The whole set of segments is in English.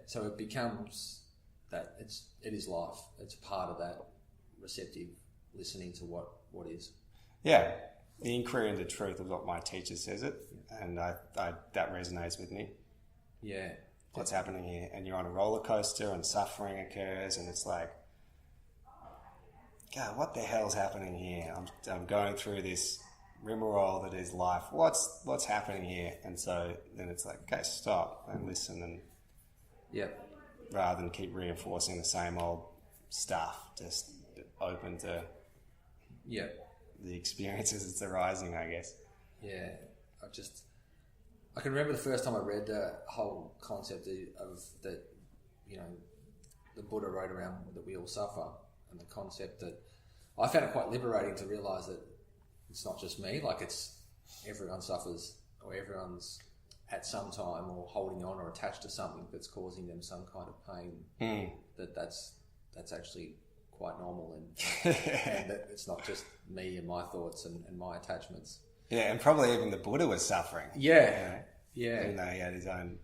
So it becomes that it is life. It's part of that receptive listening to what is. Yeah, the inquiry into truth of what my teacher says it, and I that resonates with me. Yeah. What's happening here? And you're on a roller coaster and suffering occurs, and it's like, God, what the hell's happening here? I'm going through this rigmarole that is life. What's happening here? And so then it's like, okay, stop and listen, and rather than keep reinforcing the same old stuff, just open to the experiences that's arising, I guess. Yeah, I can remember the first time I read the whole concept of that, the Buddha wrote around that we all suffer, and the concept that I found it quite liberating to realise that it's not just me, like it's everyone suffers, or everyone's at some time or holding on or attached to something that's causing them some kind of pain. That's actually quite normal, and that it's not just me and my thoughts and my attachments. Yeah, and probably even the Buddha was suffering. Yeah. Even though he had his own,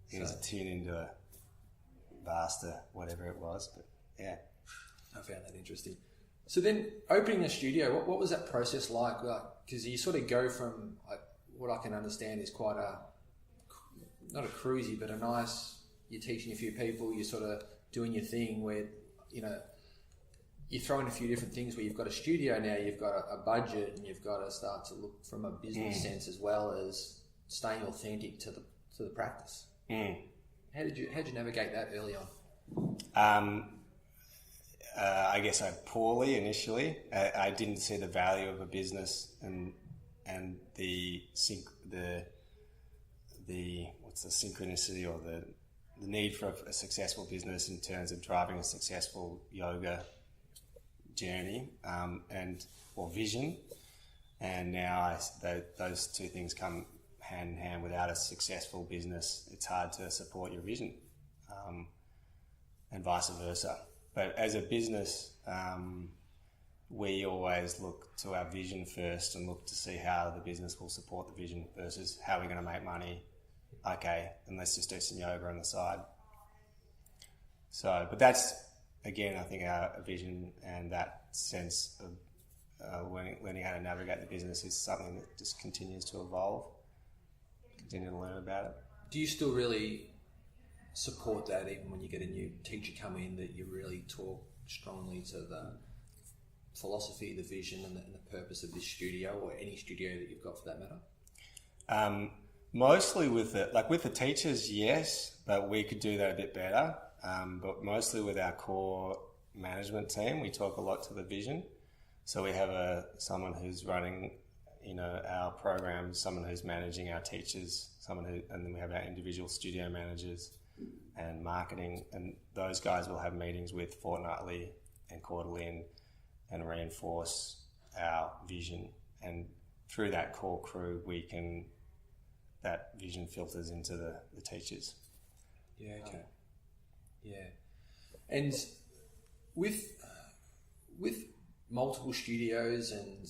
he was tuned into a vaster, whatever it was. But yeah, I found that interesting. So then, opening a studio, what was that process like? Because you sort of go from what I can understand is quite not a cruisy, but a nice. You're teaching a few people. You're sort of doing your thing where you're throwing a few different things where you've got a studio now, you've got a budget, and you've got to start to look from a business sense as well as staying authentic to the practice. How did you navigate that early on? I guess poorly initially. I didn't see the value of a business and the what's the synchronicity or the need for a successful business in terms of driving a successful yoga journey or vision. And now those two things come hand in hand. Without a successful business, it's hard to support your vision, and vice versa. But as a business, we always look to our vision first and look to see how the business will support the vision versus how we're going to make money. Okay, and let's just do some yoga on the side. So, but that's, again, I think our vision and that sense of learning how to navigate the business is something that just continues to evolve, continue to learn about it. Do you still really support that even when you get a new teacher come in, that you really talk strongly to the philosophy, the vision and the purpose of this studio or any studio that you've got for that matter? Mostly with the teachers, yes, but we could do that a bit better. But mostly with our core management team, we talk a lot to the vision. So we have someone who's running, our programs, someone who's managing our teachers, and then we have our individual studio managers and marketing, and those guys will have meetings with fortnightly and quarterly and reinforce our vision. And through that core crew, that vision filters into the teachers. Yeah, okay. Yeah. And with multiple studios and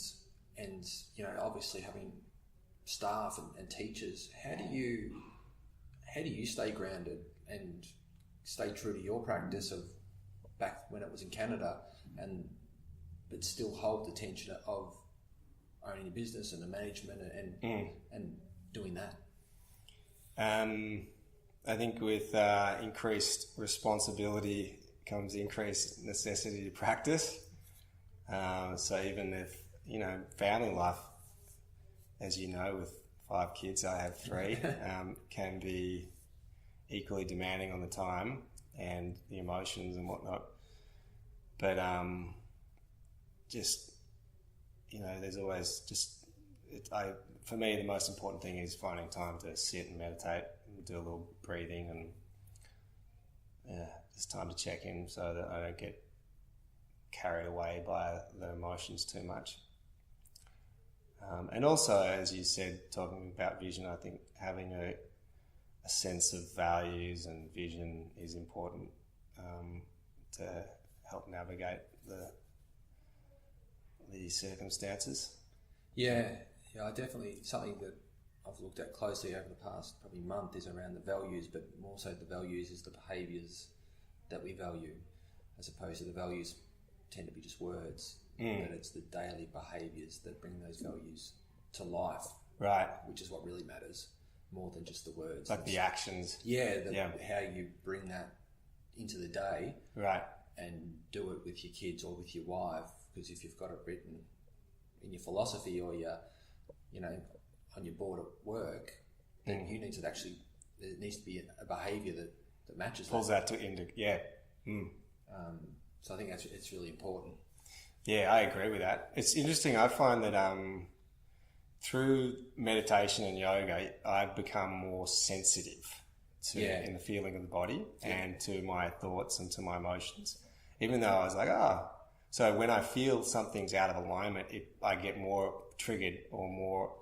obviously having staff and teachers, how do you stay grounded and stay true to your practice of back when it was in Canada, but still hold the tension of owning a business and the management and doing that? I think with increased responsibility comes increased necessity to practice. So even if, family life, as you know, with 5 kids, I have 3, can be equally demanding on the time and the emotions and whatnot. But there's always for me, the most important thing is finding time to sit and meditate and do a little breathing and just time to check in so that I don't get carried away by the emotions too much. And also, as you said, talking about vision, I think having a sense of values and vision is important to help navigate the circumstances. Yeah, I definitely, something that I've looked at closely over the past probably month is around the values, but more so the values is the behaviours that we value, as opposed to the values tend to be just words, but it's the daily behaviours that bring those values to life, right? Which is what really matters more than just the words. Like the actions. Yeah, how you bring that into the day, right? And do it with your kids or with your wife, because if you've got it written in your philosophy or your, on your board at work, then you need to actually, there needs to be a behaviour that matches pulls that to into so I think it's really important. Yeah, I agree with that. It's interesting. I find that through meditation and yoga, I've become more sensitive to in the feeling of the body and to my thoughts and to my emotions. Even though I was like, so when I feel something's out of alignment, I get more triggered or more,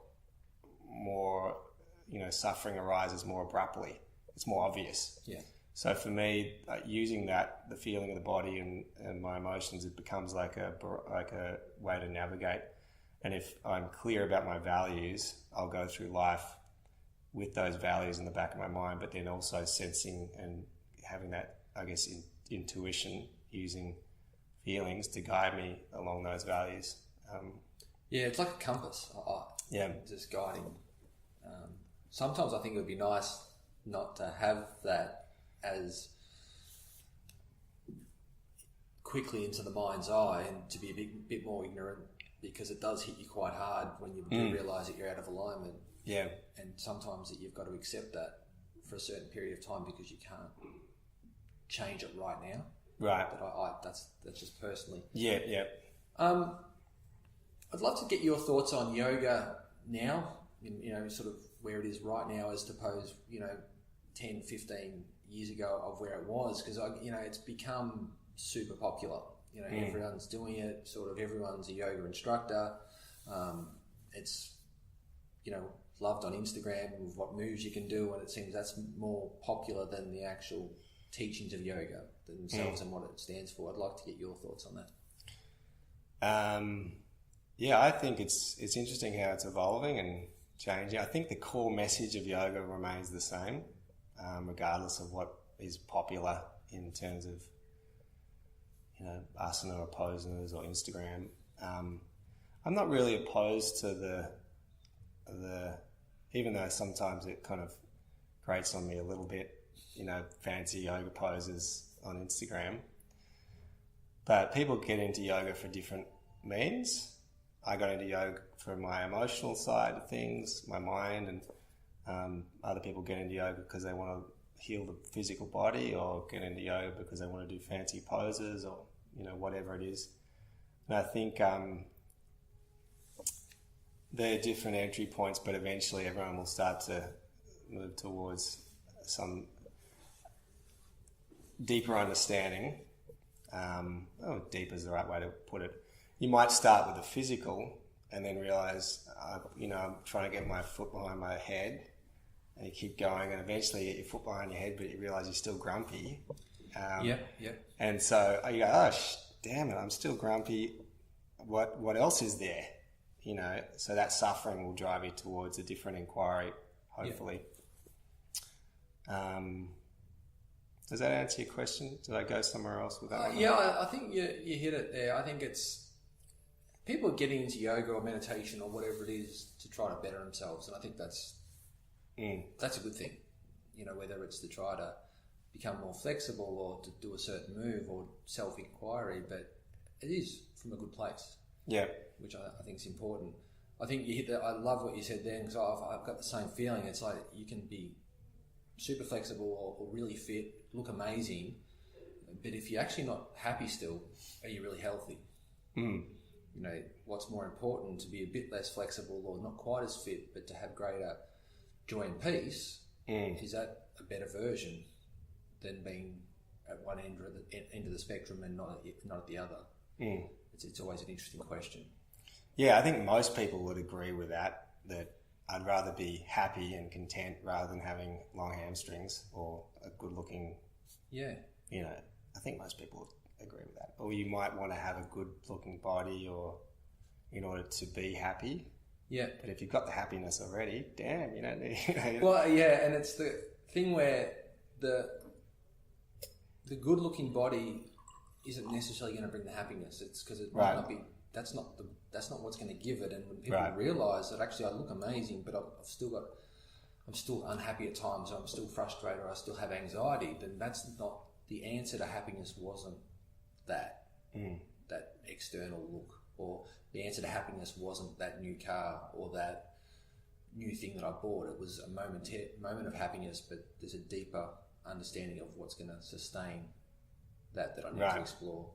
suffering arises more abruptly. It's more obvious. Yeah. So for me, using the feeling of the body and my emotions, it becomes like a way to navigate. And if I'm clear about my values, I'll go through life with those values in the back of my mind, but then also sensing and having that, I guess, intuition, using feelings to guide me along those values. It's like a compass. Just guiding. Sometimes I think it would be nice not to have that as quickly into the mind's eye and to be a bit more ignorant, because it does hit you quite hard when you do realise that you're out of alignment. Yeah. And sometimes that you've got to accept that for a certain period of time because you can't change it right now. Right. But that's just personally. Yeah. I'd love to get your thoughts on yoga now, sort of where it is right now as opposed, 10, 15 years ago of where it was, because it's become super popular. Everyone's doing it. Sort of everyone's a yoga instructor. It's loved on Instagram with what moves you can do, and it seems that's more popular than the actual teachings of yoga themselves and what it stands for. I'd like to get your thoughts on that. I think it's interesting how it's evolving and changing. I think the core message of yoga remains the same, regardless of what is popular in terms of asana or poses or Instagram. I'm not really opposed to the even though sometimes it kind of grates on me a little bit, fancy yoga poses on Instagram. But people get into yoga for different means. I got into yoga for my emotional side of things, my mind, and other people get into yoga because they want to heal the physical body, or get into yoga because they want to do fancy poses, or whatever it is. And I think they're different entry points, but eventually everyone will start to move towards some deeper understanding. Deep is the right way to put it. You might start with the physical and then realize, I'm trying to get my foot behind my head, and you keep going, and eventually you get your foot behind your head, but you realize you're still grumpy. And so you go, damn it, I'm still grumpy. What else is there? So that suffering will drive you towards a different inquiry, hopefully. Does that answer your question? Did I go somewhere else with that one? I think you hit it there. I think it's people getting into yoga or meditation or whatever it is to try to better themselves, and I think that's a good thing. Whether it's to try to become more flexible or to do a certain move or self-inquiry, but it is from a good place. Yeah. Which I think is important. I think you hit that. I love what you said then, because I've got the same feeling. It's like you can be super flexible or really fit, look amazing, but if you're actually not happy still, are you really healthy? What's more important, to be a bit less flexible or not quite as fit, but to have greater joy and peace? Is that a better version than being at one end of the spectrum and not at the other? It's always an interesting question. Yeah, I think most people would agree with that I'd rather be happy and content rather than having long hamstrings or a good looking... Yeah. I think most people would agree with that. Or you might want to have a good looking body or in order to be happy. Yeah. But if you've got the happiness already, damn, you don't need. Well, yeah, and it's the thing where the good-looking body isn't necessarily going to bring the happiness. It's because it might not be. That's not what's going to give it. And when people realise that actually I look amazing, but I'm still unhappy at times, or I'm still frustrated, or I still have anxiety, then that's not the answer to happiness. Wasn't that external look, or the answer to happiness wasn't that new car or that new thing that I bought. It was a moment of happiness, but there's a deeper understanding of what's going to sustain that I need to explore.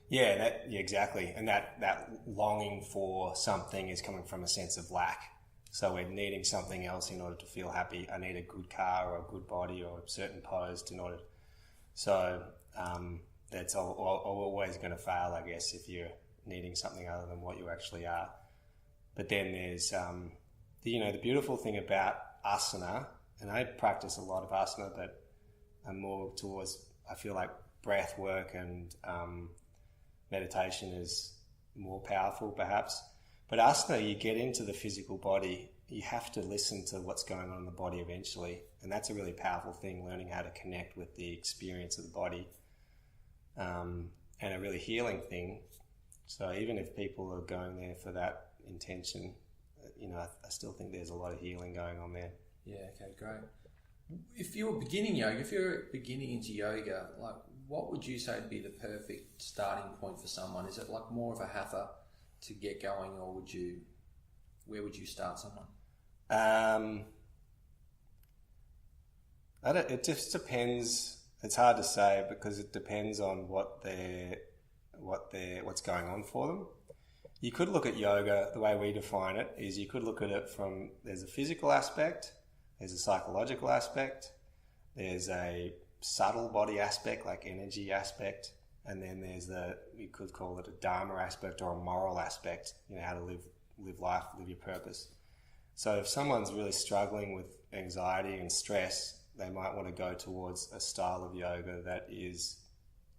Yeah, exactly. And that longing for something is coming from a sense of lack. So we're needing something else in order to feel happy. I need a good car or a good body or a certain pose in order. So that's always going to fail, I guess, if you're needing something other than what you actually are. But then there's the beautiful thing about asana, and I practice a lot of asana, but I'm more towards, I feel like breath work and meditation is more powerful perhaps. But asana, you get into the physical body, you have to listen to what's going on in the body eventually. And that's a really powerful thing, learning how to connect with the experience of the body, and a really healing thing. So even if people are going there for that intention, I still think there's a lot of healing going on there. Yeah, okay, great. If you're beginning yoga, if you're beginning into yoga, like what would you say would be the perfect starting point for someone? Is it like more of a hatha to get going, or where would you start someone? It just depends. It's hard to say because it depends on what's going on for them. You could look at yoga, the way we define it is you could look at it from, there's a physical aspect, there's a psychological aspect, there's a subtle body aspect, like energy aspect, and then there's you could call it a dharma aspect or a moral aspect, how to live life, live your purpose. So if someone's really struggling with anxiety and stress, they might want to go towards a style of yoga that is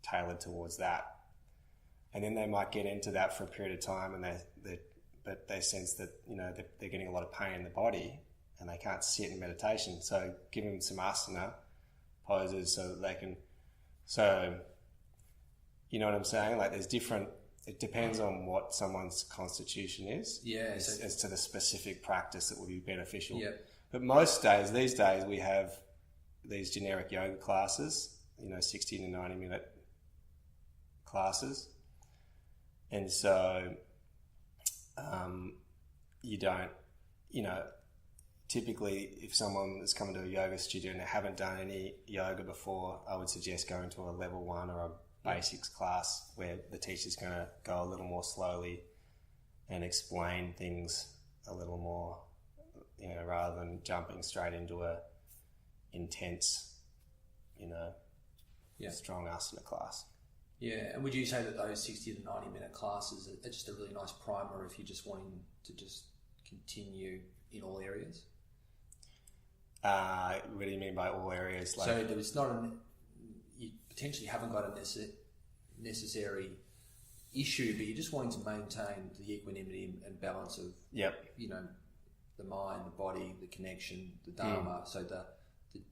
tailored towards that. And then they might get into that for a period of time, and but they sense that they're getting a lot of pain in the body and they can't sit in meditation. So give them some asana poses so that they can. So you know what I'm saying? Like there's different. It depends on what someone's constitution is. Yeah. As to the specific practice that would be beneficial. Yeah. But these days we have these generic yoga classes, 60 to 90 minute classes. And so you don't, typically if someone is coming to a yoga studio and they haven't done any yoga before, I would suggest going to a level 1 or a basics class where the teacher's going to go a little more slowly and explain things a little more, rather than jumping straight into a intense, strong asana class. Yeah, and would you say that those 60 to 90 minute classes are just a really nice primer if you're just wanting to just continue in all areas? What do you mean by all areas? So it's not you potentially haven't got a necessary issue, but you're just wanting to maintain the equanimity and balance of, the mind, the body, the connection, the dharma. So the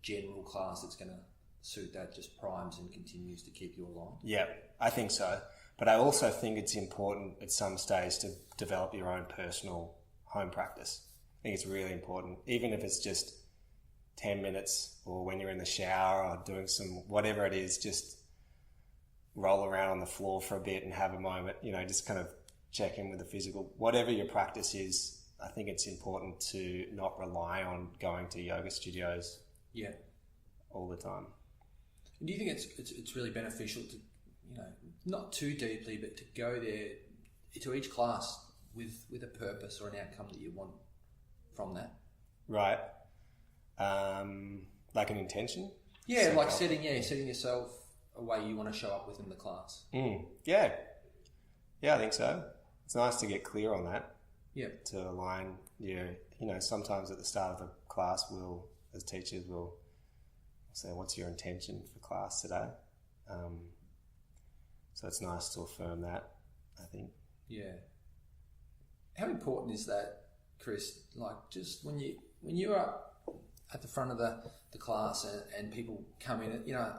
general class that's going to suit that just primes and continues to keep you aligned. Yeah, I think so. But I also think it's important at some stage to develop your own personal home practice. I think it's really important, even if it's just 10 minutes or when you're in the shower or doing some, whatever it is, just roll around on the floor for a bit and have a moment, just kind of check in with the physical, whatever your practice is. I think it's important to not rely on going to yoga studios all the time. And do you think it's really beneficial to, not too deeply, but to go there to each class with a purpose or an outcome that you want from that? Right. Like an intention? Yeah, like setting yourself a way you want to show up within the class. Yeah. Yeah, I think so. It's nice to get clear on that. Yeah. To align sometimes at the start of the class as teachers will say, what's your intention for class today? So it's nice to affirm that, I think. Yeah. How important is that Chris, like just when you're at the front of the class and people come in, you know,